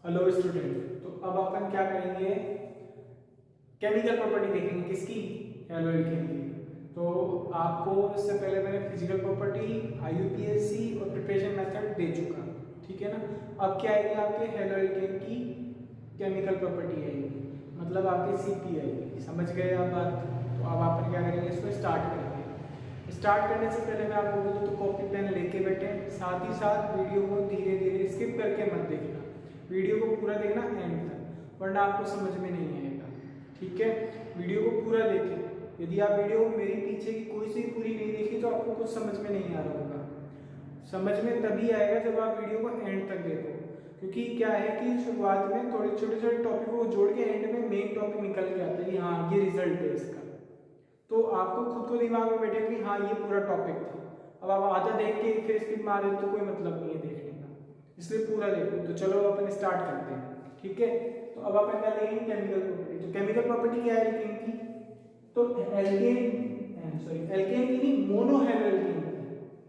Hello student, तो अब अपन क्या करेंगे, केमिकल प्रॉपर्टी देखेंगे किसकी, हेलो एल्केन की। तो आपको इससे पहले मैंने फिजिकल प्रॉपर्टी, आईयूपीएसी और प्रिपरेशन मेथड दे चुका, ठीक है ना। अब क्या आएगी आपके हेलो एल्केन की केमिकल प्रॉपर्टी आएगी, मतलब आपकी सीपी आएगी। समझ गए आप बात। तो अब अपन क्या करेंगे, इसको स्टार्ट करेंगे। स्टार्ट करने से पहले मैं आपको बोलूँ तो कॉपी पेन लेके बैठे, साथ ही साथ वीडियो को धीरे धीरे स्किप करके मत देखना, वीडियो को पूरा देखना एंड तक, वरना आपको समझ में नहीं आएगा। ठीक है, वीडियो को पूरा देखें। यदि आप वीडियो मेरी पीछे की कोई सी पूरी नहीं देखी तो आपको कुछ समझ में नहीं आ रहा होगा। समझ में तभी आएगा जब आप वीडियो को एंड तक देखो, क्योंकि क्या है कि शुरुआत में थोड़े छोटे छोटे टॉपिक को जोड़ के एंड में मेन टॉपिक निकल के आता है कि हाँ ये रिजल्ट है इसका। तो आपको खुद को दिमाग में बैठे कि हाँ ये पूरा टॉपिक था। अब आप आधा देख के फिर स्किप मार रहे तो कोई मतलब नहीं है देखने का, इसलिए पूरा देखो। तो चलो अपन स्टार्ट करते हैं, ठीक है। तो अब अपन क्या लेंगे, केमिकल प्रॉपर्टी। तो केमिकल प्रॉपर्टी क्या है एल्केन की, तो एल्केन की नहीं, मोनोहेलो एल्केन की।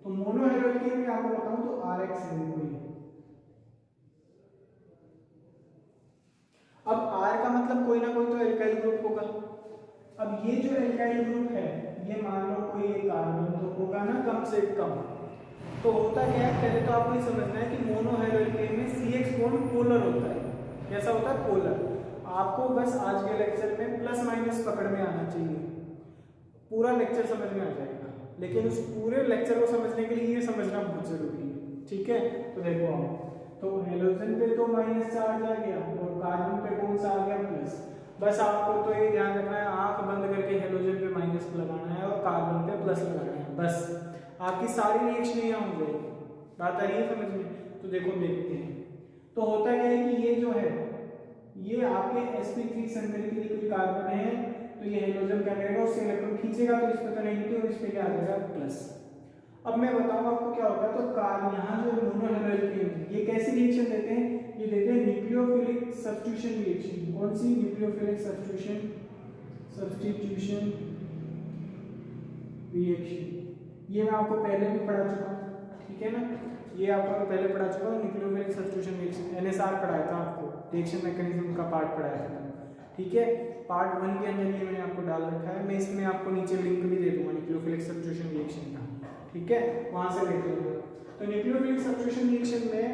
तो मोनोहेलो एल्केन में आपको बताऊं तो RX है कोई। अब R का मतलब कोई ना कोई तो एल्काइल ग्रुप होगा। अब ये जो एल्काइल ग्रुप है, ये मान लो कोई एक कार्बन तो होगा ना कम से कम। तो होता क्या है, पहले तो आपको ये समझना है कि मोनोहेलो एल्केन में CH बॉन्ड पोलर होता है। कैसा होता है, पोलर। आपको बस आज के लेक्चर में प्लस माइनस पकड़ में आना चाहिए, पूरा लेक्चर समझ में आ जाएगा। लेकिन उस पूरे लेक्चर को समझने के लिए ये समझना बहुत जरूरी है, ठीक है। तो देखो आप, तो हेलोजन पे तो माइनस चार्ज आ गया और कार्बन पे कौन सा आ गया, प्लस। बस आपको तो ये ध्यान रखना है, आंख बंद करके हेलोजन पे माइनस लगाना है और कार्बन पे प्लस लगाना है, बस। आपकी सारी रिएक्शन यहाँ हो जाएगी। बात आ रही है समझ में। तो देखो देखते हैं। तो होता क्या है कि ये जो है, ये आपके sp3 संकरित के लिए कोई कार्बन है, तो ये हेलोजन क्या करेगा, उससे इलेक्ट्रॉन खींचेगा, तो इस पे तो नेगेटिव और इस पे क्या आ जाएगा, प्लस। अब मैं बताऊंगा आपको क्या होता है। तो यहाँ जो मोनोहेलो एल्केन ये कैसी रिएक्शन देते हैं, ये देते हैं न्यूक्लियोफिलिक सब्स्टिट्यूशन रिएक्शन। कौन सी, न्यूक्लियोफिलिक सब्स्टिट्यूशन रिएक्शन। ये मैं आपको पहले भी पढ़ा चुका हूँ, ठीक है ना। ये आपको मैं पहले पढ़ा चुका हूँ, न्यूक्लियोफिलिक सब्स्टिट्यूशन रिएक्शन, NSR पढ़ाया था आपको, रिएक्शन मैकेनिज्म का पार्ट पढ़ाया था, ठीक है। पार्ट 1 के अंदर ये मैंने आपको डाल रखा है, मैं इसमें आपको नीचे लिंक भी दे दूंगा न्यूक्लियोफिलिक सब्स्टिट्यूशन रिएक्शन का, ठीक है, वहां से देख लीजिए। तो न्यूक्लियोफिलिक सब्स्टिट्यूशन रिएक्शन में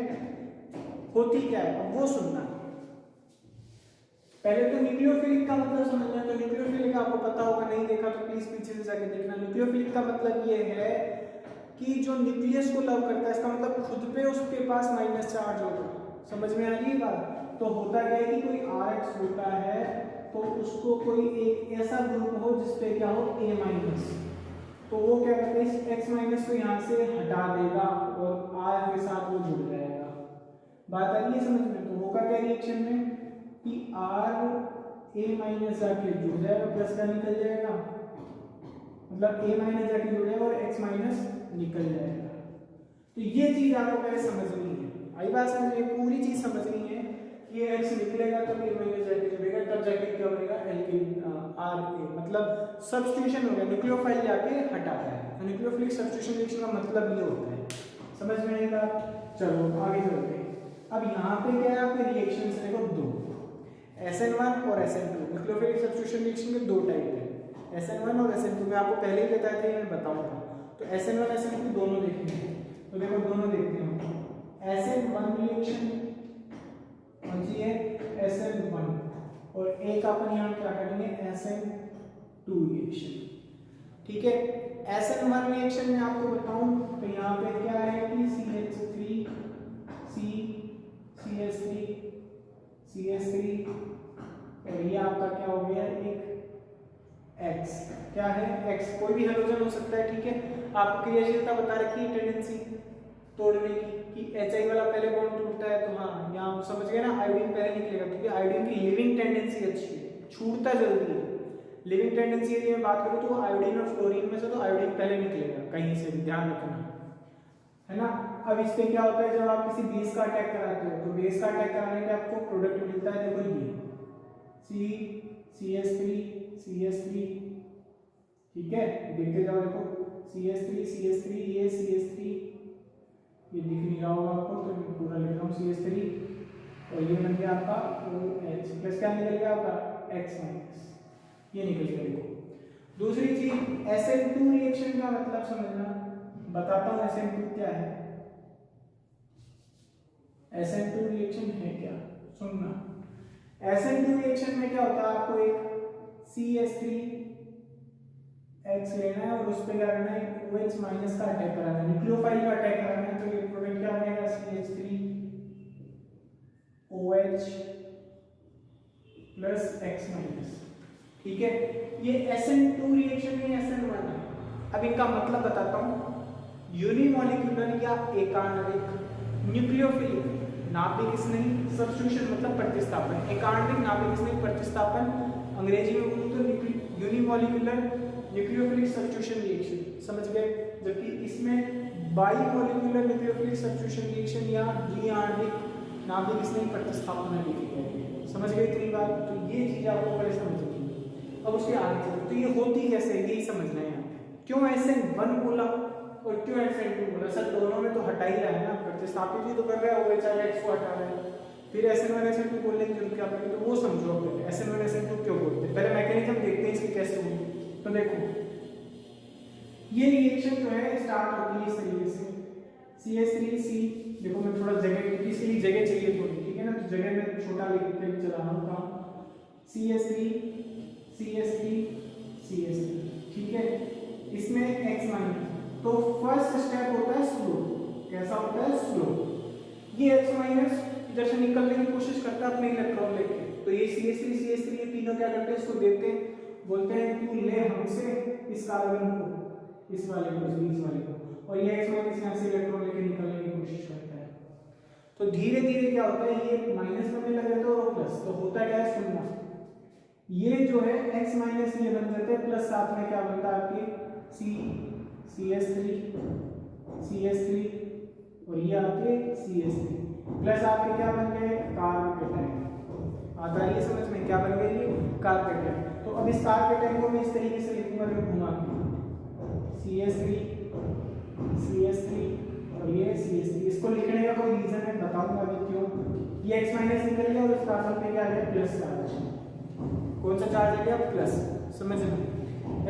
होती क्या है, अब वो सुनना। पहले तो न्यूक्लियोफिलिक का मतलब समझना है। तो न्यूक्लियोफिलिक आपको पता होगा, नहीं देखा तो प्लीज पीछे से जाके देखना। न्यूक्लियोफिलिक का मतलब ये है कि जो न्यूक्लियस को लव करता है, इसका मतलब खुद पे उसके पास माइनस चार्ज होगा। समझ में आ रही है बात। तो होता क्या है कि कोई RX होता है तो उसको कोई एक ऐसा ग्रुप हो जिसपे क्या हो, A-, तो वो क्या करते हैं, X- को यहाँ से हटा देगा और R के साथ वो जुड़ जाएगा। बात आ रही है समझ में। तो होगा क्या रिएक्शन में कि R A- जाके जुड़ जाएगा, प्लस का निकल जाएगा, मतलब A- जाके जुड़ जाएगा और X- निकल जाएगा। तो ये चीज आपको पहले समझनी है। आई बात समझ में, पूरी चीज समझनी है कि ये X निकलेगा तब A- जाके जुड़ेगा, तब जाके क्या बनेगा, एल्केन RA, मतलब सब्स्टिट्यूशन हो गया, न्यूक्लियोफाइल जाके हटाता है। तो न्यूक्लियोफिलिक सब्स्टिट्यूशन रिएक्शन का मतलब ये होता है। समझ में आएगा। चलो आगे चलते हैं। अब यहाँ पे क्या है, आपके रिएक्शन देखो दो, SN1 और SN2। न्यूक्लियोफिलिक सब्स्टिट्यूशन रिएक्शन के दो टाइप है, SN1 और SN2। मैं आपको पहले ही बताया था, मैं बताऊंगा। तो SN1 SN2 दोनों देखते हैं। तो देखो दोनों देखते हैं। SN1 रिएक्शन कौन सी है, SN1, और एक अपन यहाँ क्या करेंगे, SN2 रिएक्शन, ठीक है। SN1 रिएक्शन में आपको बताऊं तो यहाँ पे क्या है कि CH3 CH3 और ये आपका क्या हो गया, एक X। क्या है, X कोई भी हेलोजन हो सकता है, ठीक है। आपको क्रियाशीलता बता रखी है, टेंडेंसी तोड़ने की, कि HI वाला पहले बॉन्ड टूटता है, तो हाँ यहाँ समझ गए ना, आयोडीन पहले निकलेगा, क्योंकि आयोडीन की लिविंग टेंडेंसी अच्छी है, छूटता जल्दी है। लिविंग टेंडेंसी यदि मैं बात करूँ तो आयोडीन और फ्लोरीन में से तो आयोडीन पहले निकलेगा कहीं से भी, ध्यान रखना है ना। अब इस पे क्या होता है, जब आप किसी बेस का अटैक कराते हो तो बेस का अटैक कराने के आपको प्रोडक्ट मिलता है, देखो ये CH3 ठीक है, देखते जाओ। देखो CH3 ये CH3, ये दिख नहीं रहा होगा आपको तो मैं पूरा लिख रहा हूँ CH3, और ये बन गया आपका OH प्लस क्या निकल गया आपका X माइनस, ये निकल गया। देखो दूसरी चीज SN2 रिएक्शन का मतलब समझना, बताता हूँ SN2 क्या है। SN2 रिएक्शन है क्या, सुनना। SN2 रिएक्शन में क्या होता है, आपको एक CH3 X लेना है और उस पे क्या करना है, OH माइनस का अटैक कराना है, न्यूक्लियोफाइल का अटैक कराना है। तो ये प्रोडक्ट क्या बनेगा, CH3 OH plus X minus. ठीक है, ये SN2 रिएक्शन में SN1 है। अब इनका मतलब बताता हूँ। यूनिमॉलिक्यूलर या एकाण्विक, न्यूक्लियोफिलिक नाभिक स्नेही सब्स्टिट्यूशन मतलब प्रतिस्थापन, एकाण्विक नाभिक स्नेही प्रतिस्थापन अंग्रेजी में बोलूं तो यूनिमॉलिक्यूलर न्यूक्लियोफिलिक सब्स्टिट्यूशन रिएक्शन, समझ गए। जबकि इसमें बाइमॉलिक्यूलर न्यूक्लियोफिलिक सब्स्टिट्यूशन रिएक्शन या द्विआण्विक नाभिक स्नेही प्रतिस्थापन लिखी गई। समझ गए इतनी बात, तो ये चीज आपको पहले समझनी। अब उसके आगे चलते, तो ये होती कैसे यही समझना है। क्यों SN1 बोला और क्यों SN2 बोला, सर दोनों में तो हटा ही रहा है ना, प्रतिस्थापित ही तो कर रहा है, OH चाहे X को हटा रहा है, फिर SN1 SN2 बोलने की जरूरत क्या पड़ेगी। तो वो समझो आप पहले SN1 SN2 क्यों बोलते हैं, पहले मैकेनिज्म देखते हैं इसकी कैसे होगी। तो देखो ये रिएक्शन जो है स्टार्ट होती है इस तरीके से, CH3C, देखो मैं थोड़ा जगह, इसके लिए जगह चाहिए थोड़ी, ठीक है ना, तो जगह में छोटा लेकर चला रहा हूँ काम, CH3 CH3 CH3, ठीक है। इसमें X माइनस, तो फर्स्ट स्टेप होता है स्लो, कैसा होता है स्लो। ये X माइनस इधर से निकलने की कोशिश करता है अपने इलेक्ट्रॉन लेके, तो ये CH3 ये तीनों क्या करते हैं, इसको देखते हैं, बोलते हैं तू ले हमसे इस कार्बन को, इस वाले को, इस वाले को, और ये X माइनस यहाँ से इलेक्ट्रॉन लेके निकलने की कोशिश करता है। तो धीरे धीरे क्या होता है, ये माइनस बनने लग जाता है और प्लस, तो होता क्या है सुनना, ये जो है X माइनस ये बन जाते हैं प्लस, साथ में क्या बनता है आपके CH3 और ये आपके CH3 प्लस आपके क्या बन गए कार्बोकेटाइन। आता है ये समझ में, क्या बन गए ये कार्बोकेटाइन। तो अब इस कार्बोकेटाइन को मैं इस तरीके से लिखूंगा, घुमा के CH3 और ये CH3, इसको लिखने का कोई रीजन है, बताऊंगा अभी क्यों। ये X माइनस निकल गया और इस कार्बन पे क्या है प्लस चार्ज, कौन सा चार्ज आ गया प्लस, समझ में।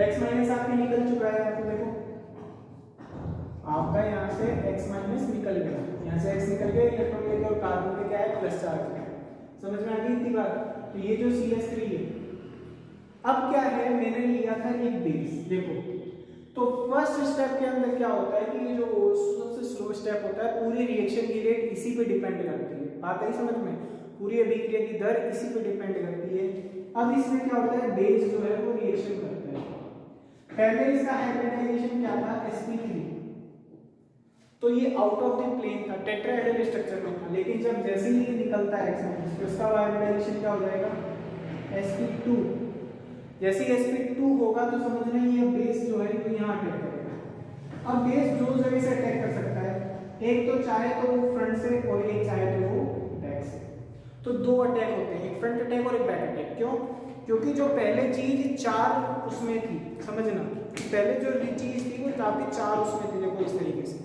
X माइनस आपके निकल चुका है, आपको देखो आपका यहाँ से X माइनस निकल गया, यहाँ से X निकल गया, इलेक्ट्रॉन लेके और कार्बन पे क्या है प्लस चार्ज है, समझ में आ गई इतनी बात। तो ये जो CH3 है, अब क्या है, मैंने लिया था एक बेस, देखो तो फर्स्ट स्टेप के अंदर क्या होता है कि ये जो सबसे स्लो स्टेप होता है, पूरी रिएक्शन की रेट इसी पे डिपेंड करती है, बात आई समझ में, पूरी अभिक्रिया की दर इसी पे डिपेंड करती है। अब इसमें क्या होता है, बेस जो है वो रिएक्शन करता है। पहले इसका हाइब्रिडाइजेशन क्या था, sp3, तो ये आउट ऑफ द प्लेन था, टेट्राहेड्रल स्ट्रक्चर में था, लेकिन जब जैसे ही ये निकलता है X माइनस, तो इसका हाइब्रिडाइजेशन क्या हो जाएगा, sp2। जैसे ही sp2 होगा तो समझना ये बेस जो है तो यहाँ अटैक करेगा। अब बेस दो जगह से अटैक कर सकता है, एक तो चाहे तो वो फ्रंट से और एक चाहे तो वो बैक से। तो दो अटैक होते हैं, एक फ्रंट अटैक और एक बैक अटैक। क्यों, क्योंकि जो पहले चीज चार उसमें थी, समझना, पहले जो चीज थी वो काफी चार उसमें थी, देखो इस तरीके से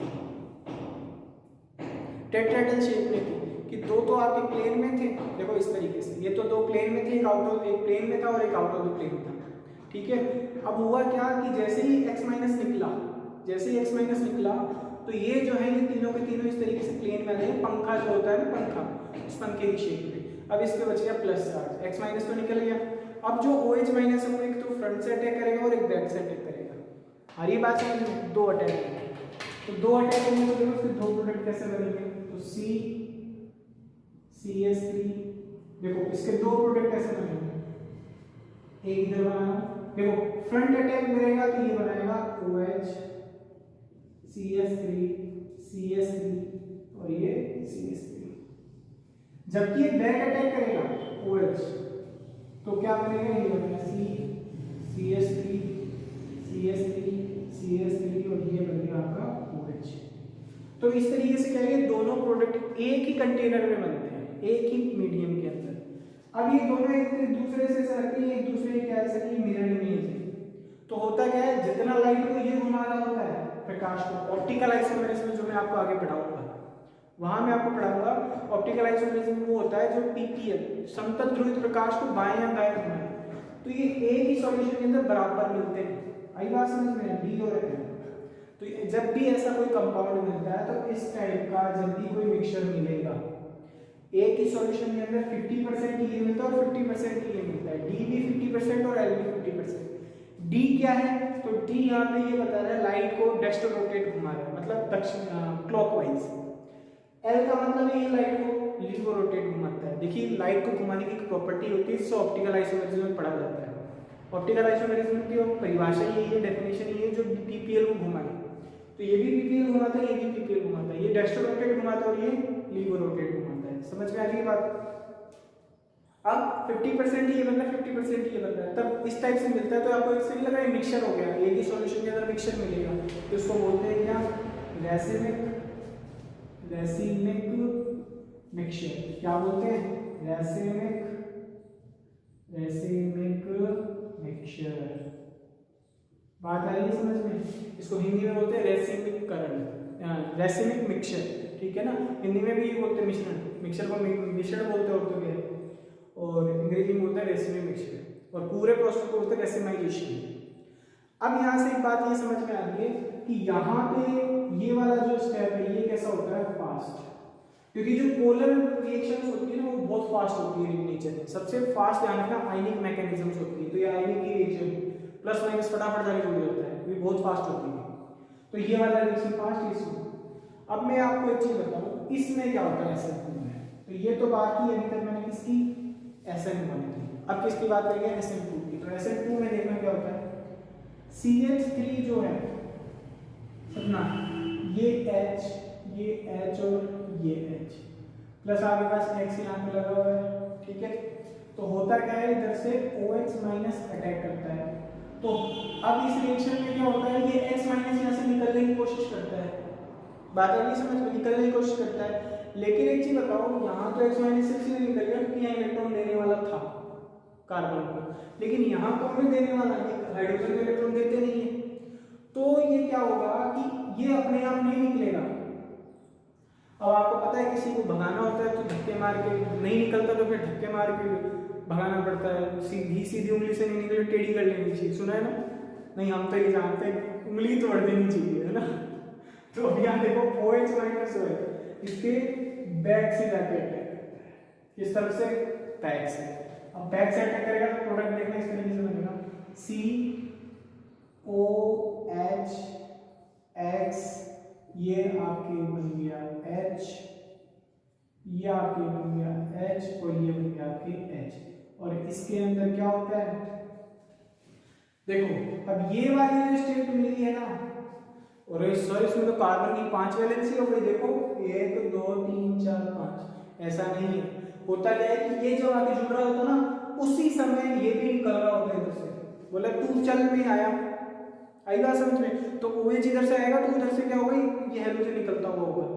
टेट्राहेड्रल शेप में थी, कि दो तो आपके प्लेन में थे, देखो इस तरीके से, ये तो दो प्लेन में थे, एक प्लेन में था और एक आउट ऑफ द प्लेन था, ठीक है। अब हुआ क्या कि जैसे ही X माइनस निकला, जैसे ही X माइनस निकला, तो ये जो है ये तीनों के तीनों इस तरीके से प्लेन में आ गए, पंखा जो होता है ना, पंखा, इस पंखे की शेप में। अब इस पे बच गया प्लस चार्ज, X माइनस तो निकल गया। अब जो OH माइनस है वो एक तो फ्रंट से अटैक करेगा और एक बैक से अटैक करेगा। हर ये बात समझ में, दो अटैक है, तो दो अटैक होंगे तो देखो फिर दो प्रोडक्ट कैसे बनेंगे, तो CH3, देखो इसके दो प्रोडक्ट कैसे बनेंगे, एक इधर बनाना, देखो फ्रंट अटैक करेगा तो ये बनाएगा OH CH3 और ये CH3, जबकि ये बैक अटैक करेगा OH तो क्या बनेगा, ये बनेगा CH3 और ये बनेगा आपका OH। तो इस तरीके से क्या है, दोनों प्रोडक्ट एक ही कंटेनर में बनते हैं, एक ही मीडियम के अंदर। अब ये दोनों एक दूसरे से सरकती है, एक दूसरे क्या है, मिरर इमेज है। तो होता क्या है, जितना लाइट को ये घुमा रहा होता है प्रकाश को, ऑप्टिकल आइसोमेरिज्म में जो मैं आपको आगे पढ़ाऊंगा, वहां मैं आपको पढ़ाऊंगा ऑप्टिकल आइसोमेरिज्म में वो होता है जो PP है, समतल ध्रुवित प्रकाश को बाएं या दाएं घुमाए, तो ये एक ही सॉल्यूशन के अंदर बराबर मिलते हैं। आई बात समझ में, डी और एन। तो जब भी ऐसा कोई कंपाउंड मिलता है तो इस टाइप का जब भी कोई मिक्सचर मिलेगा, एक ही सॉल्यूशन के अंदर 50% ये मिलता है और 50% ये मिलता है, डी भी 50% और एल भी 50%। डी क्या है, तो डी यहाँ पे ये बता रहा है लाइट को डेस्टर रोटेट घुमा रहा है, मतलब दक्षिण क्लॉकवाइज। एल का मतलब ये लाइट को लीवो रोटेट घुमाता है। देखिए लाइट को घुमाने की प्रॉपर्टी होती है, इससे ऑप्टिकल आइसोमेरिज्म में पढ़ा जाता है। ऑप्टिकल आइसोमेरिज्म की परिभाषा यही है, डेफिनेशन यही है, जो पीपीएल को घुमाए। तो ये भी पीपीएल घुमाता है, ये भी पीपीएल घुमाता है, ये डेस्टर रोटेट घुमाता है और ये लीवो रोटेट घुमाता है। समझ में आ रही बात? अब 50% ये बन रहा है, 50% ये बन रहा है, तब इस टाइप से मिलता है। तो आपको एक सेकंड लगा ये मिक्सचर हो गया, एक ही सॉल्यूशन के अंदर मिक्सचर मिलेगा, तो इसको बोलते हैं क्या, रैसिमिक मिक्सचर। क्या बोलते हैं, रैसिमिक मिक्सचर। बात आ रही है समझ में? इसको हिंदी में बोलते हैं रैसिमिक करंट, रैसिमिक मिक्सचर, ठीक है ना। हिंदी में भी ये बोलते हैं मिश्रण, मिक्सचर को मिश्रण बोलते हैं उर्दू में, और अंग्रेजी में बोलते हैं रेसिमी मिक्सचर, और पूरे प्रोसेस को बोलते हैं रेसिमाइजेशन। अब यहाँ से एक बात ये समझ में आ रही है कि यहाँ पे ये वाला जो स्टेप है ये कैसा होता है, फास्ट, क्योंकि जो पोलर रिएक्शंस होती है ना वो बहुत फास्ट होती है नेचर में। सबसे फास्ट ध्यान रखना आयनिक मैकेनिज्म्स होती है, तो ये आयनिक की रिएक्शन प्लस माइनस फटाफट जाके जुड़ जाता है, ये बहुत फास्ट होती है। तो ये वाला रिएक्शन फास्ट, इसमें। अब मैं आपको एक चीज बताऊं, इसमें क्या होता है SN2 में। तो ये तो बात की अभी तक मैंने किसकी, SN1 की। अब किसकी बात करेंगे, SN2 की। तो SN2 में देखना क्या होता है, CH3 जो है समझना, ये H, ये H और ये H, प्लस आपके पास X यहाँ पे लगा हुआ है, ठीक है। तो होता क्या है, इधर से OH माइनस अटैक करता है। तो अब इस रिएक्शन में क्या होता है, ये X माइनस यहाँ से निकलने की कोशिश करता है, बात आ रही समझ में, निकलने की कोशिश करता है। लेकिन एक चीज बताओ, यहाँ तो X माइनस से निकल गया क्योंकि यहाँ इलेक्ट्रॉन देने वाला था कार्बन को, लेकिन यहाँ कौन देने वाला है, हाइड्रोजन को इलेक्ट्रॉन देते नहीं है। तो ये क्या होगा कि ये अपने आप नहीं निकलेगा। अब आपको पता है किसी को भगाना होता है तो धक्के मार के, नहीं निकलता तो फिर धक्के मार के भगाना पड़ता है। सीधी उंगली से नहीं निकले टेढ़ी कर लेनी चाहिए, सुना है ना? नहीं, हम तो ये जानते हैं उंगली तोड़ देनी चाहिए, है ना। तो अब यहाँ देखो OH माइनस है, इसके बैक से जाके अटैक करता है, किस तरफ से, बैक से। अब बैक से अटैक करेगा तो प्रोडक्ट देखना इस तरीके से बनेगा, COH, ये आपके बन गया H, ये आपके बन गया H, और ये बन गया आपके H। और इसके अंदर क्या होता है, देखो अब ये वाली जो स्टेट मिली है ना, और सॉरी इसमें तो कार्बन की 5 वैलेंसी हो गई। देखो 1 2 3 4 5, ऐसा नहीं है। होता क्या है कि ये जब आगे जुड़ रहा होता ना, उसी समय ये भी निकल रहा होता है इधर से, बोला तू चल में आया, आई बात समझ में। तो OH इधर से आएगा तो उधर से क्या होगा, ये हेलोजन निकलता हुआ होगा,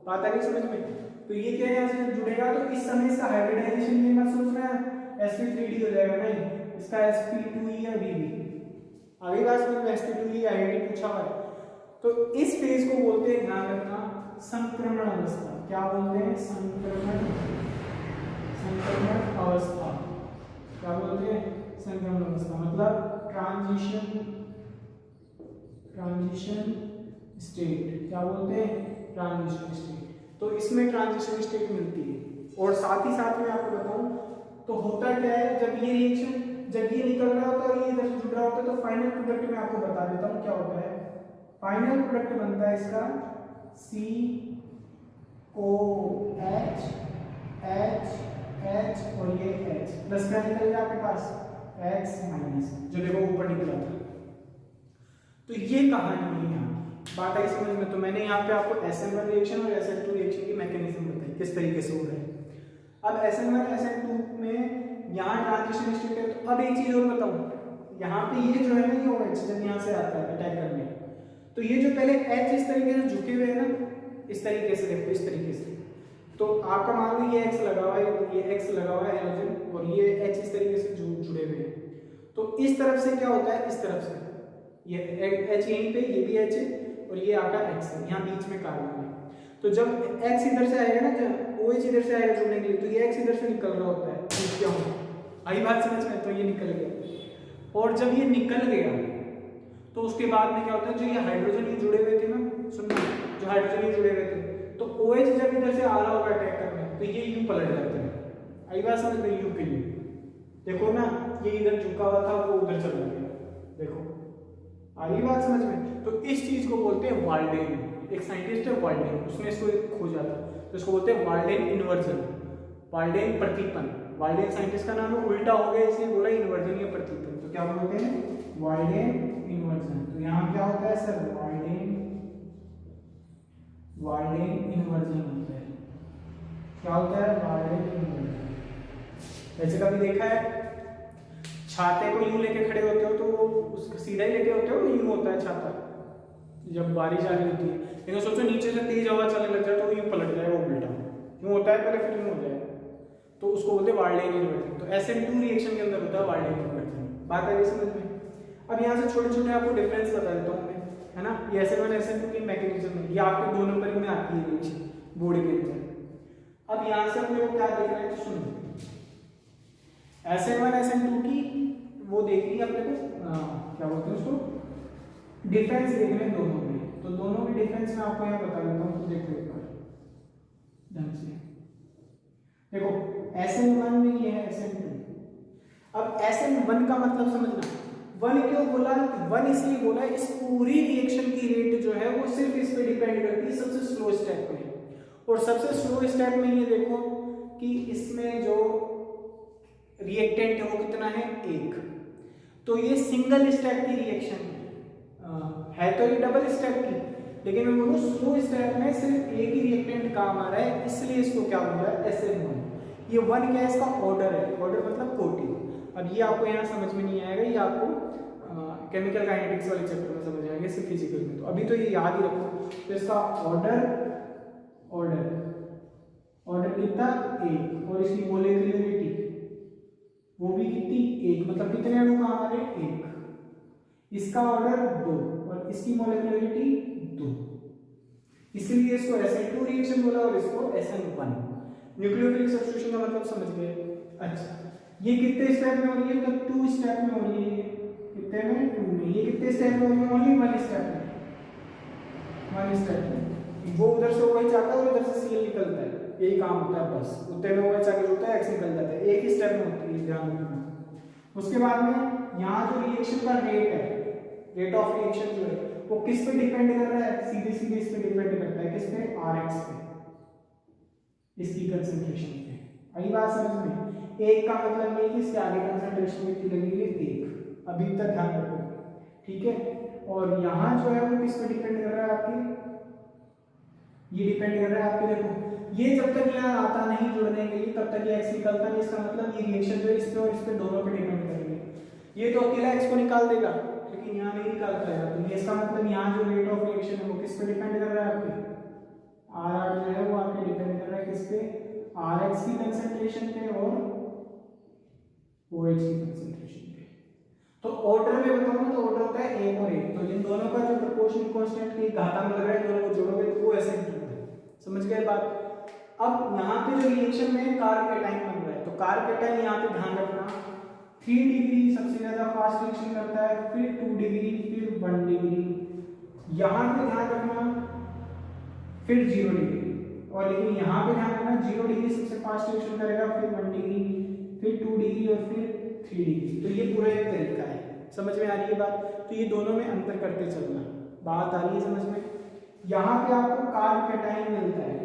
बात आ गई समझ में। तो ये क्या है, यहाँ से जुड़ेगा तो इस समय इसका हाइब्रिडाइजेशन ये मत सोचना है sp3d हो जाएगा, नहीं, इसका sp2e या bb। आगे बात समझ में, sp2e आईआईटी पूछा हुआ है। तो इस फेज को बोलते हैं, ध्यान रखना, संक्रमण अवस्था। क्या बोलते हैं, संक्रमण अवस्था। क्या बोलते हैं, संक्रमण अवस्था, मतलब ट्रांजिशन स्टेट। क्या बोलते हैं, ट्रांजिशन स्टेट। तो इसमें ट्रांजिशन स्टेट मिलती है। और साथ ही साथ में आपको बताऊं तो होता क्या है, जब ये रिएक्शन, जब ये निकल रहा होता है और ये इधर से जुड़ रहा होता है, तो फाइनल प्रोडक्ट में आपको बता देता हूँ क्या होता है। फाइनल प्रोडक्ट बनता है इसका COH, H और ये H प्लस क्या निकल गया आपके पास, X माइनस, जो देखो ऊपर निकला था। तो ये कहानी है यहाँ, बात आई समझ में। तो मैंने यहाँ पे आपको SN1 रिएक्शन और SN2 रिएक्शन की मैकेनिज्म बताई, किस तरीके से हो रहा है। अब SN1 SN2 में यहाँ ट्रांजिशन स्टेट है। तो अब एक चीज और बताऊँ, यहाँ पे ये जो है ना, ये OH जब यहाँ से आता है अटैक करने, तो ये जो पहले H इस तरीके से झुके हुए हैं ना, इस तरीके से देखो, इस तरीके से, तो आपका मान लो ये X लगा हुआ है, ये X लगा हुआ है हेलोजन, और ये H इस तरीके से जुड़े हुए हैं। तो इस तरफ से क्या होता है, इस तरफ से ये H यहीं पे, ये भी H है, और ये आपका X है, यहाँ बीच में कार्बन है। तो जब X इधर से आएगा ना, जब OH इधर से आएगा जुड़ने के लिए, तो ये X इधर से निकल रहा होता है, क्यों? आई बात समझ में? तो ये निकल गया। और जब ये निकल गया तो उसके बाद में क्या होता है, जो ये हाइड्रोजन ये जुड़े हुए थे ना, सुनना, जो हाइड्रोजन ये जुड़े हुए थे, तो OH जब इधर से आ रहा होगा अटैक करने, तो ये U पलट जाते हैं। आई बात समझ में? U के लिए देखो ना, ये इधर झुका हुआ था, वो उधर चला गया, देखो आई बात समझ में? तो इस चीज को बोलते हैं वाल्डेन। एक साइंटिस्ट है वाल्डेन, उसने इसको खोजा था, तो इसको बोलते हैं वाल्डेन इन्वर्जन, वाल्डेन प्रतीपन। वाल्डेन साइंटिस्ट का नाम है, उल्टा हो गया इसलिए बोला इन्वर्जन या प्रतीपन। तो क्या बोलते हैं? Walden inversion. तो यहाँ क्या होता है सर? वाल्डेन इन्वर्जन होता है। क्या होता है? Walden inversion. वैसे कभी देखा है छाते को यूं लेके खड़े होते हो तो वो उसको सीधा ही लेके होते हो, यूं होता है छाता जब बारिश आ रही होती है, लेकिन सोचो नीचे से तेज हवा चलने लग जाए तो यूं पलट जाए, वो उल्टा यूं होता है पहले, फिर यूं हो जाए, तो उसको बोलते हैं वाल्डेन इन्वर्जन। तो SN2 रिएक्शन के अंदर होता है वाल्डेन इन्वर्जन। बात है समझ में? अब यहाँ से छोटे छोटे आपको डिफरेंस बता देता हूँ मैं, है ना। ये SN1 SN2 की मैकेनिज्म है, ये आपके 2 नंबर में आती है रिएक्शन बोर्ड के अंदर। अब यहाँ से हम लोग क्या देख रहे हैं, तो सुनो, SN1 SN2 की वो देखनी है अपने को, क्या बोलते हैं उसको, डिफरेंस देखने दोनों में। तो दोनों के डिफरेंस मैं आपको यहाँ बता देता हूँ, तो देखो एक बार ढंग से देखो। SN1 में ये है SN2। अब SN1 का मतलब समझना, 1 क्यों बोला? 1 इसलिए बोला, इस पूरी रिएक्शन की रेट जो है वो सिर्फ इस पे डिपेंड करती है सबसे स्लो स्टेप में। और सबसे स्लो स्टेप में ये देखो कि इसमें जो रिएक्टेंट है वो कितना है? 1। तो ये सिंगल स्टेप की रिएक्शन है, तो ये डबल स्टेप की, लेकिन मैं बोलूँ स्लो स्टेप में सिर्फ एक ही रिएक्टेंट काम आ रहा है, इसलिए इसको क्या बोला है? SN1। ये 1 क्या है? इसका ऑर्डर है, ऑर्डर मतलब कोटि। अब ये आपको यहाँ समझ में नहीं आएगा, ये आपको केमिकल काइनेटिक्स वाले चैप्टर में समझ आएंगे, सिर्फ फिजिकल में। तो अभी तो ये याद ही रखो। तो इसका ऑर्डर कितना? 1। और इसकी मोलेक्युलरिटी वो भी कितनी? 1। मतलब कितने अणु का हमारे? 1। इसका ऑर्डर 2 और इसकी मोलेक्युलरिटी 2, इसलिए इसको SN2 रिएक्शन बोला और इसको SN1। न्यूक्लियोफिलिक सब्स्टिट्यूशन का मतलब समझ गए? अच्छा, ये कितने स्टेप में हो रही है? तो 2 स्टेप में हो रही है। कितने में? 2 में। ये कितने स्टेप में हो रही है? ओनली 1 स्टेप में। 1 स्टेप में वो उधर से OH जाता है और उधर से Cl निकलता है, यही काम होता है बस। उतने में OH आगे जुड़ता है, X निकल जाता है, एक ही स्टेप में होती है, ध्यान रखना। उसके बाद में यहाँ जो रिएक्शन का रेट है, रेट ऑफ रिएक्शन जो है वो किस पे डिपेंड कर रहा है? सीधे सीधे इस पे डिपेंड करता है, किस पे? Rx पे, इसकी कंसंट्रेशन पे। आई बात समझ में? 1 का मतलब ये कि इसके आगे कंसंट्रेशन कितनी लगेगी? 1। अभी तक ध्यान रखो, ठीक है। और यहाँ जो है वो किस पे डिपेंड कर रहा है आपके? ये डिपेंड कर रहा है आपके, देखो ये जब तक यहाँ आता नहीं जुड़ने के लिए तब तक ये X निकलता नहीं, इसका मतलब ये रिएक्शन जो है इस पे और इस पे दोनों पे डिपेंड करेंगे। ये तो अकेला X को निकाल देगा, लेकिन यहाँ नहीं निकाल पाएगा। तो ये इसका मतलब यहाँ जो रेट ऑफ रिएक्शन है वो किस पे डिपेंड कर रहा है आपके? RR जो है वो आपके डिपेंड कर रहा है किस पे? Rx की कंसंट्रेशन पे और OH की कंसंट्रेशन पे। तो ऑर्डर में बताऊँ तो ऑर्डर होता है 1 और 1। तो इन दोनों का जो प्रोपोर्शनल कांस्टेंट की घाता में लग रहा है, दोनों को जोड़ोगे तो वो SN2 है। समझ गए बात? अब यहाँ पे जो रिएक्शन में कार्बोकेटाइन बन रहा है, तो कार्बोकेटाइन यहाँ पे ध्यान रखना 3 डिग्री सबसे ज्यादा फास्ट रिएक्शन करता है, फिर 2 डिग्री, फिर 1 डिग्री, यहाँ पे ध्यान रखना फिर 0 डिग्री। और लेकिन यहाँ पे ध्यान रखना 0 डिग्री सबसे फास्ट रिएक्शन करेगा, फिर 1 डिग्री, फिर 2 डिग्री और फिर 3 डिग्री। तो ये पूरा एक तरीका है, समझ में आ रही है बात? तो ये दोनों में अंतर करते चलना, बात आ रही है समझ में? यहाँ पे आपको कार्बोकेटाइन मिलता है,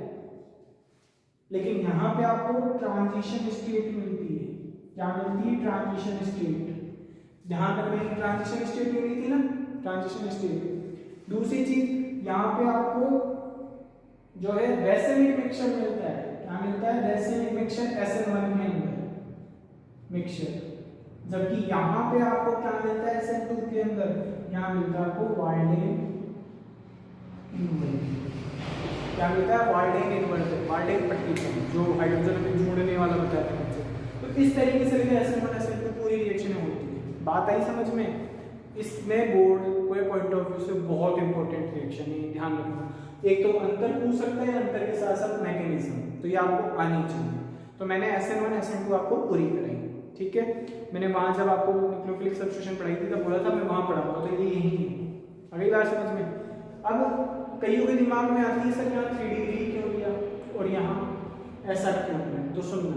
लेकिन यहाँ पे आपको ट्रांजिशन स्टेट मिलती है। क्या मिलती है? Transition state. ध्यान रखना, ट्रांजिशन स्टेट मिली थी ना, ट्रांजिशन स्टेट। दूसरी चीज यहाँ पे आपको जो है रैसेनिक मिक्सचर मिलता है। क्या मिलता है? रैसेनिक मिक्सचर SN1 के अंदर मिक्सचर, जबकि यहाँ पे आपको क्या मिलता है? SN2 के अंदर यहाँ मिलता है आपको वाल्डेन इन्वर्जन। क्या मिलता है? वाल्डेन इन्वर्जन, वाल्डेन प्रतीपन, जो हाइड्रोजन में जोड़ने वाला बताया था मुझे। तो इस तरीके से SN1 SN2 पूरी रिएक्शन होती है। बात आई समझ में? इसमें बोर्ड कोई पॉइंट ऑफ व्यू से बहुत इंपॉर्टेंट रिएक्शन है, ध्यान रखना। एक तो अंतर पूछ सकता है, अंतर के साथ साथ मैकेनिज्म, तो ये आपको आनी चाहिए। तो मैंने SN1 SN2 आपको पूरी कराई, ठीक है। मैंने वहाँ जब आपको न्यूक्लियोफिलिक सब्स्टिट्यूशन पढ़ाई थी तब बोला था मैं वहाँ पढ़ाऊंगा, तो ये यही है। अगली बार समझ में। अब कईयों के दिमाग में आती है सर यहाँ 3 डिग्री क्यों लिया और यहाँ ऐसा क्यों है, तो सुनना,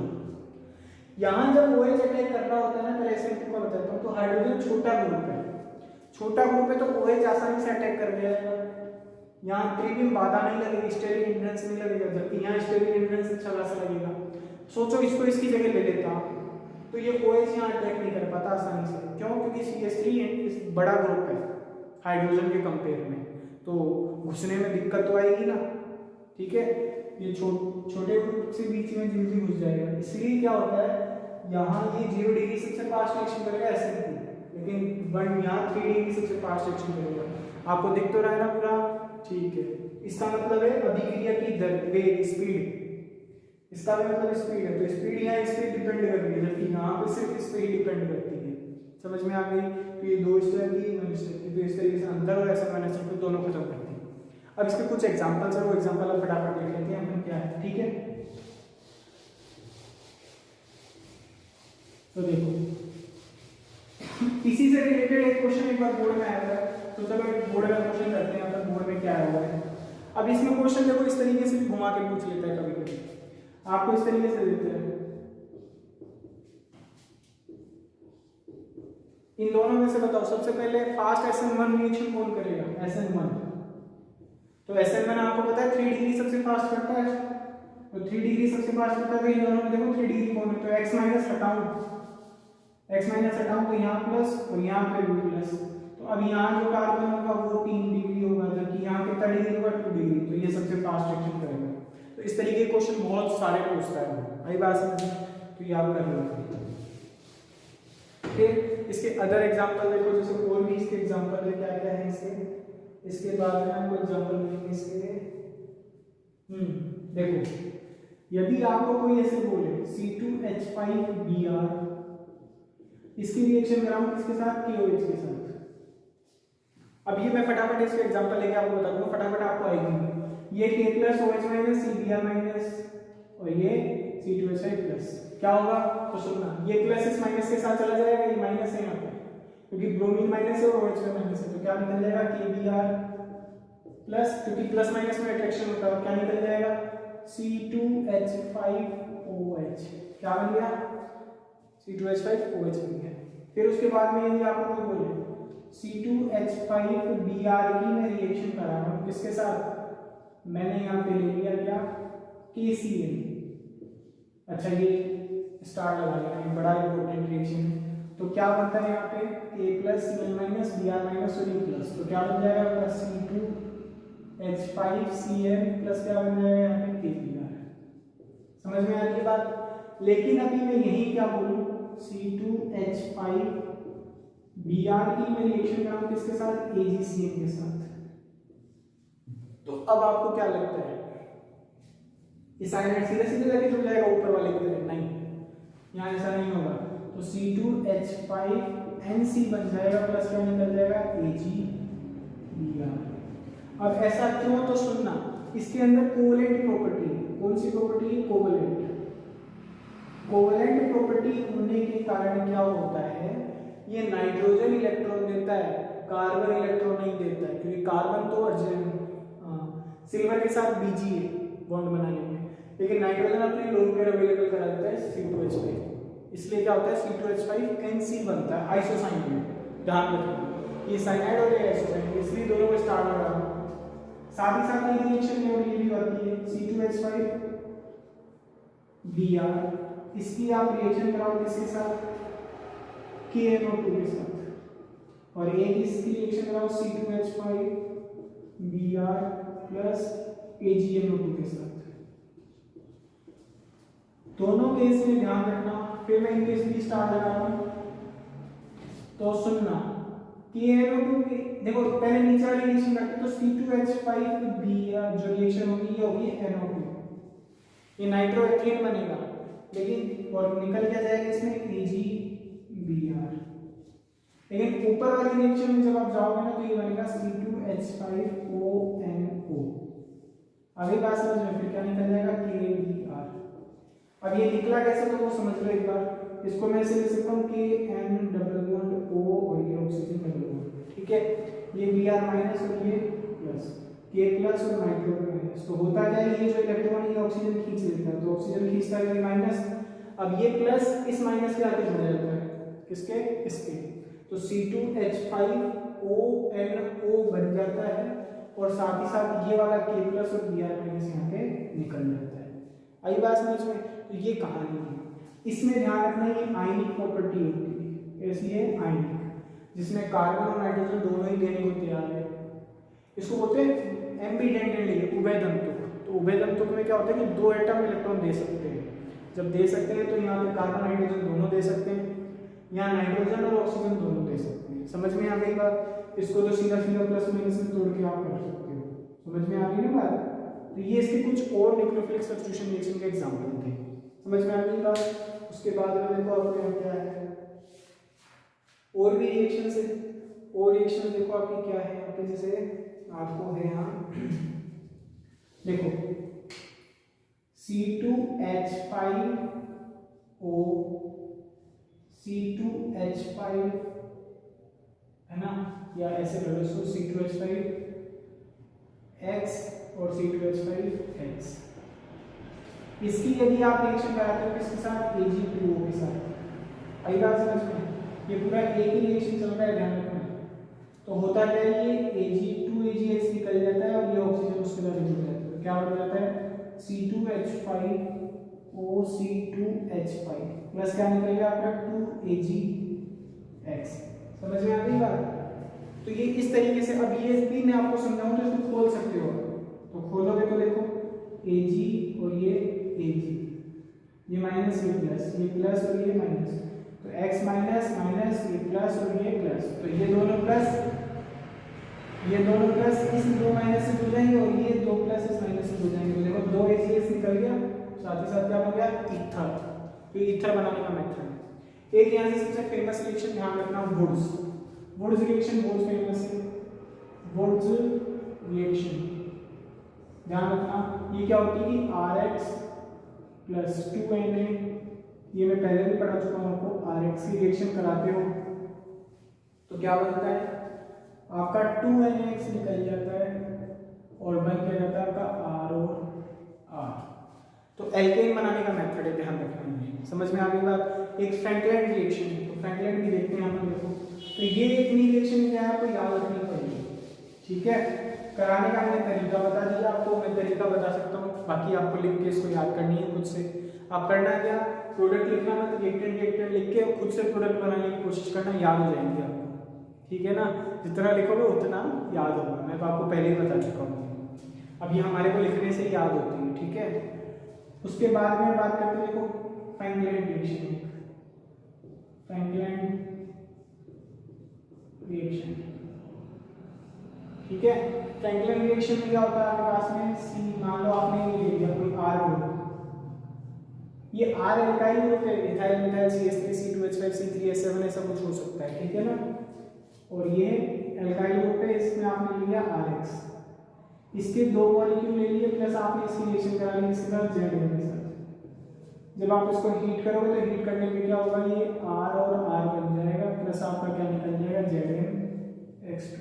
यहाँ जब OH अटैक कर रहा होता है ना, पहले SN2 का बताता हूँ, तो हाइड्रोजन छोटा ग्रुप है, छोटा ग्रुप है तो OH आसानी से अटैक कर जाएगा, यहाँ त्रिविम बाधा नहीं लगेगी, स्टेरिक हिंड्रेंस नहीं लगेगा, जबकि यहाँ स्टेरिक हिंड्रेंस अच्छा खासा लगेगा। सोचो इसको इसकी जगह ले लेता तो ये OH यहाँ अटैक नहीं कर पाता आसानी से, क्यों? क्योंकि CH3 बड़ा ग्रुप है हाइड्रोजन के कंपेयर में, तो घुसने में दिक्कत तो आएगी ना, ठीक है। ये छोटे ग्रुप से बीच में जल्दी घुस जाएगा, इसलिए क्या होता है यहाँ ये 0 डिग्री सबसे फास्ट रिएक्शन करेगा SN2, लेकिन 1 यहाँ 3 डिग्री सबसे फास्ट रिएक्शन करेगा। आपको दिख तो रहा है ना पूरा, ठीक है। इसका मतलब है अभिक्रिया की दर, वेग, स्पीड, इसका भी मतलब स्पीड है, तो स्पीड यहाँ इस पे डिपेंड कर रही है, जबकि यहाँ पे सिर्फ इस पे ही डिपेंड करती है। समझ में आ गई? तो ये 2 स्टेप की 1 स्टेप की, तो इस तरीके से अंदर और ऐसा मैंने सब दोनों खत्म करती है। अब इसके कुछ एग्जांपल्स है, वो एग्जांपल अब फटाफट देख लेते हैं हम क्या है, ठीक है। तो देखो इसी से रिलेटेड एक क्वेश्चन एक बार बोर्ड में आया था, तो चलो एक बोर्ड का क्वेश्चन करते हैं, अपन बोर्ड में क्या आया हुआ है। अब इसमें क्वेश्चन देखो इस तरीके से घुमा के पूछ लेता है, कभी कभी आपको इस तरीके से देते हैं, इन दोनों में से बताओ सबसे पहले फास्ट SN1 रिएक्शन कौन करेगा? SN1। तो SN1 आपको पता है 3 डिग्री सबसे फास्ट करता है, तो 3 डिग्री सबसे फास्ट करता है, तो इन दोनों में देखो 3 डिग्री कौन है, तो x माइनस हटाऊं, तो यहाँ प्लस और यहाँ पे भी प्लस, तो अब यहाँ जो कार्बन होगा वो 3 डिग्री होगा, जबकि यहाँ कितना डिग्री होगा 2 डिग्री, तो ये सबसे फास्ट रिएक्शन करेगा। तो इस तरीके के क्वेश्चन बहुत सारे पूछता है, आई बात समझ, तो ये आप कर लो। फिर इसके अदर एग्जांपल देखो, जैसे और भी इसके एग्जांपल है, क्या क्या है इसके बाद में आपको एग्जांपल मिलेंगे इसके। देखो यदि आपको कोई ऐसे बोले C2H5Br, इसकी रिएक्शन कराऊं किसके साथ? KOH के साथ। अब ये मैं फटाफट इसके एग्जांपल लेके आपको बता दूंगा, फटाफट आपको आएगी। ये K plus OH minus CBr minus और ये C2H5 प्लस, क्या होगा? तो सुनना, ये प्लस इस माइनस के साथ चला जाएगा, ये माइनस है यहाँ पे, क्योंकि ब्रोमीन माइनस है और OH माइनस है, तो क्या निकल जाएगा? KBr प्लस, क्योंकि प्लस माइनस में अट्रैक्शन होता है, क्या निकल जाएगा? C2H5OH, क्या बन गया? C2H5OH बन गया। फिर उसके बाद में यदि आपको कोई बोले C2H5Br की मैं रिएक्शन करा रहा हूँ किसके साथ? मैंने यहाँ पे ले लिया क्या? KCl। अच्छा ये स्टार लगा लिया, बड़ा इंपॉर्टेंट रिएक्शन है, तो क्या बनता है यहाँ पे? A plus Cl minus Br minus और E प्लस, तो क्या बन जाएगा? प्लस C2H5Cl प्लस क्या बन जाएगा यहाँ पे? KBr। समझ में आ रही है बात? लेकिन अभी मैं यही क्या बोलूँ, C2H5Br की मैं रिएक्शन कराऊँ किसके साथ? AgCl के साथ। तो अब आपको क्या लगता है, इस साइनाइड सीधे सीधे जाके जुड़ जाएगा ऊपर वाले की तरफ? नहीं, यहाँ ऐसा नहीं होगा, तो C2H5NC बन जाएगा प्लस क्या निकल जाएगा? AgBr। अब ऐसा क्यों? तो सुनना, इसके अंदर कोवलेंट प्रॉपर्टी, कौन सी प्रॉपर्टी? कोवलेंट। कोवलेंट प्रॉपर्टी होने के कारण क्या होता है, ये नाइट्रोजन इलेक्ट्रॉन देता है, कार्बन इलेक्ट्रॉन नहीं देता है, क्योंकि कार्बन तो अर्जन सिल्वर के साथ Bg है बॉन्ड बनाने में, लेकिन नाइट्रोजन अपने लोन पेयर अवेलेबल करा देता है C2H5, इसलिए क्या होता है? C2H5NC बनता है आइसोसाइन में। ध्यान रखना, ये साइनाइड और ये आइसोसाइन, इसलिए दोनों को स्टार लगा रहा हूं। साथ ही साथ ये रिएक्शन में ये भी होती है C2H5Br, इसकी आप रिएक्शन कराओ किसके साथ? KNO2 के साथ, और एक इसकी रिएक्शन कराओ C2H5Br प्लस AgNO2 के साथ। दोनों केस में ध्यान रखना, फिर मैं इन केस भी स्टार लगा रहा हूं, तो सुनना, KNO2 की देखो पहले नीचे वाली रिएक्शन करते, तो C2H5Br जो रिएक्शन होगी ये होगी NO2, ये नाइट्रोएथेन बनेगा, लेकिन और निकल क्या जाएगा इसमें? AgBr। लेकिन ऊपर वाली रिएक्शन में जब आप जाओगे ना, तो ये बनेगा C2H5ONO, अभी बात समझ में, फिर क्या निकल जाएगा KBr। अब ये निकला कैसे तो वो समझ लो एक बार, इसको मैं ऐसे लिख सकता हूँ KN डबल बॉन्ड O और ये ऑक्सीजन डबल बॉन्ड, ठीक है। ये Br माइनस और ये प्लस, K प्लस और नाइट्रोजन माइनस। तो होता क्या है, ये जो इलेक्ट्रॉन ये ऑक्सीजन खींच लेता है, तो ऑक्सीजन खींचता है ये माइनस। अब ये प्लस इस माइनस के आगे जुड़ जाता है, किसके, इसके। तो C2H5ONO बन जाता है और साथ ही साथ ये वाला K प्लस और Br माइनस यहाँ पे निकल जाता है। आई बात समझ में। तो ये कहानी है, इसमें ध्यान रखना ये आयनिक प्रॉपर्टी होती है, ऐसी है आयनिक, जिसमें कार्बन और नाइट्रोजन दोनों ही देने को तैयार है। इसको बोलते हैं एम्बीडेंटली, उभयदंतुक। तो उभयदंतुक में क्या होता है कि दो एटम इलेक्ट्रॉन दे सकते हैं। जब दे सकते हैं तो यहाँ पे कार्बन नाइट्रोजन दोनों दे सकते हैं, यहाँ नाइट्रोजन और ऑक्सीजन दोनों दे सकते हैं। समझ में आ गई बात। इसको तो सीधा सीधा प्लस माइनस में तोड़ के आप कर सकते हो, समझ में आ गई ना बात। तो ये इसके कुछ और न्यूक्लियोफिलिक सब्स्टिट्यूशन रिएक्शन के एग्जांपल थे, समझ में आ गई बात। उसके बाद में देखो आपके यहाँ क्या है, और भी रिएक्शन है। और रिएक्शन देखो आपकी क्या है यहाँ पे, जैसे आपको है यहाँ देखो C2H5O C2H5 है ना, या ऐसे कर लो इसको C2H5X और C2H5X। इसकी यदि आप रिएक्शन कराते हो किसके साथ, Ag2O के साथ। आई बात समझ में। ये पूरा एक ही रिएक्शन चल रहा है, ध्यान रखना। तो होता क्या है, ये Ag2AgX निकल जाता है और ये ऑक्सीजन उसके साथ जुड़ जाता है, तो क्या बन जाता है C2H5O C2H5 प्लस क्या निकल गया आपका 2AgX। समझ में आ गई बात। तो ये इस तरीके से, अब ये भी मैं आपको समझाऊं तो इसको खोल सकते हो। तो खोलोगे तो देखो Ag और ये Ag, ये माइनस ये प्लस और ये माइनस, तो x माइनस माइनस ये प्लस और ये प्लस, तो ये दोनों प्लस इस दो माइनस से जुड़ जाएंगे और ये दो प्लस इस माइनस से जुड़ जाएंगे। तो देखो दो AgX निकल गया, साथ ही साथ क्या बन गया, ईथर। तो ईथर बनाने का मेथड है। एक यहाँ से सबसे फेमस रिएक्शन ध्यान रखना, वुड्स रिएक्शन बहुत फेमस है। वुड्स रिएक्शन ध्यान रखना, ये क्या होती है कि RX प्लस 2Na, ये मैं पहले भी पढ़ा चुका हूँ आपको। RX की रिएक्शन कराते हो तो क्या बनता है आपका 2NaX निकल जाता है और बन क्या जाता है आपका R और R। तो एल्केन बनाने का मेथड है, ध्यान रखना है। समझ में आ गई बात। एक फ्रैंकलिन रिएक्शन है, तो फ्रैंकलिन भी देखते हैं हम देखो। तो ये इतनी रिएक्शन क्या है आपको याद रखनी पड़ेगी, ठीक है। कराने का मैंने तरीका बता दिया आपको, मैं तरीका बता सकता हूँ, बाकी आपको लिख के इसको याद करनी है खुद से। आप करना क्या, प्रोडक्ट लिखना मत, रिएक्टेंट लिख के खुद से प्रोडक्ट बनाने की कोशिश करना, याद हो जाएंगे आपको, ठीक है ना। जितना लिखोगे उतना याद होगा, मैं तो आपको पहले ही बता चुका हूँ। अब ये हमारे को लिखने से याद होती है, ठीक है। उसके बाद में बात करते हैं देखो फ्रैंकलिन रिएक्शन, ठीक है। फ्रैंकलिन रिएक्शन में क्या होता है आपके पास में, C मान लो आपने ये ले लिया कोई R ग्रुप, ये R एल्काइल ग्रुप है, ethyl methyl CH3 C2H5 C3H7 ऐसा कुछ हो सकता है, ठीक है ना। और ये एल्काइल ग्रुप है, इसमें आपने लिया RX, इसके दो मॉलिक्यूल ले लिए प्लस आपने इसकी रिएक्शन करा ली इसके साथ ZN के साथ। जब आप इसको हीट करोगे तो हीट करने पे क्या होगा, ये R और R बन जाएगा प्लस आपका क्या निकल जाएगा ZnX2।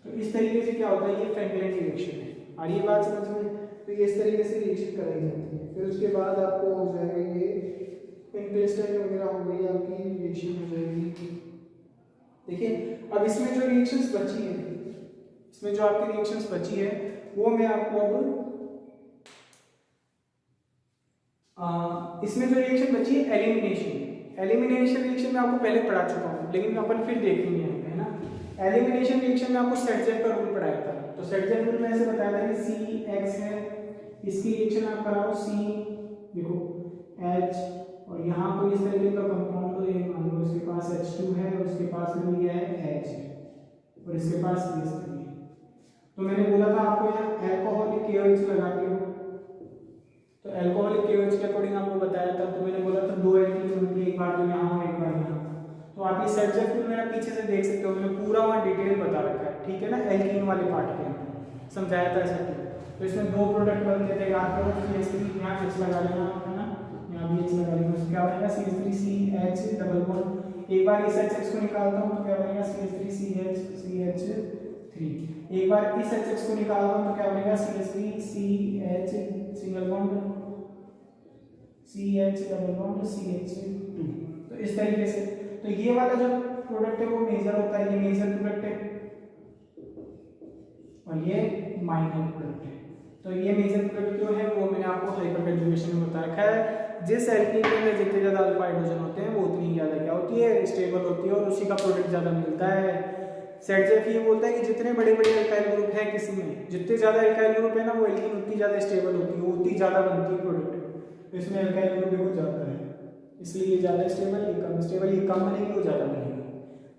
तो इस तरीके से क्या होता है, ये फ्रैंकलिन रिएक्शन है। और ये बात समझ में, तो ये इस तरीके से रिएक्शन कराई जाती है। फिर उसके बाद आपको हो जाएगा ये इंटेस्टाइन वगैरह हो गई आपकी रिएक्शन हो जाएगी। देखिए अब इसमें जो रिएक्शंस बची है, इसमें जो आपकी रिएक्शंस बची है वो मैं आपको अब इसमें जो रिएक्शन बची है एलिमिनेशन रिएक्शन में आपको पहले पढ़ा चुका हूँ, लेकिन अपन फिर देखेंगे है ना। एलिमिनेशन रिएक्शन में आपको सेट-जेट का रूल पढ़ाया था। तो सेट-जेट रूल में ऐसे बताया था कि CX है, इसकी रिएक्शन आप कराओ C देखो H, और यहाँ कोई इस तरीके का कंपाउंड हो, ये मान लो इसके पास H2 है और इसके पास में ये है H है और इसके पास इस तरीके। तो मैंने बोला था आपको यहाँ अल्कोहलिक KOH लगाते हो, तो अल्कोहलिक KOH के अकॉर्डिंग आपको बताया था। तो मैंने बोला था दो एल्कीन बनती है, एक बार तो यहाँ और एक बार यहाँ। तो आप ये सेट-जेट रूल मेरा पीछे से देख सकते हो, मैंने पूरा वहाँ डिटेल बता रखा है, ठीक है ना, एल्कीन वाले पार्ट के अंदर समझाया था ऐसा। तो इसमें दो प्रोडक्ट बनते थे, याद करो CH3 यहाँ H लगा लेना है ना, यहाँ भी H लगा लेना, तो क्या बनेगा CH3CH डबल बॉन्ड। एक बार इस HX को निकालता हूँ तो क्या बनेगा CH3CH3। एक बार इस HX को निकालता हूँ तो क्या बनेगा CH3CH single bond CH double bond CH2। तो इस तरीके से, तो ये वाला जो प्रोडक्ट है वो मेजर होता है, ये मेजर प्रोडक्ट है और ये माइनर प्रोडक्ट है। तो ये मेजर प्रोडक्ट जो है वो मैंने आपको हाइपर कंजुगेशन में बता रखा है। जिस एल्कीन के अंदर जितने ज्यादा अल्फा हाइड्रोजन होते हैं वो उतनी ज्यादा क्या होती है, स्टेबल होती है और उसी का प्रोडक्ट ज्यादा मिलता है। सेटजेफ ये बोलता है कि जितने बड़े बड़े अल्काइल ग्रुप है किसी में, जितने ज्यादा अल्काइल ग्रुप है ना वो एल्कीन उतनी ज्यादा स्टेबल होती है, उतनी ज्यादा बनती है प्रोडक्ट। इसमें अल्काइल ग्रुप देखो ज्यादा है, इसलिए ये ज्यादा स्टेबल, ये कम स्टेबल, ये कम बनेगी वो ज्यादा बनेगी।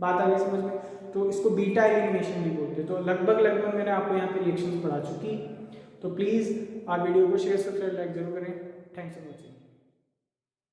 बात आ गई समझ में? तो इसको बीटा एलिमिनेशन भी बोलते हैं। तो लगभग मैंने आपको यहाँ पे रिएक्शंस पढ़ा चुकी। तो प्लीज़ आप वीडियो को शेयर, सब्सक्राइब, लाइक जरूर करें। Thanks for watching.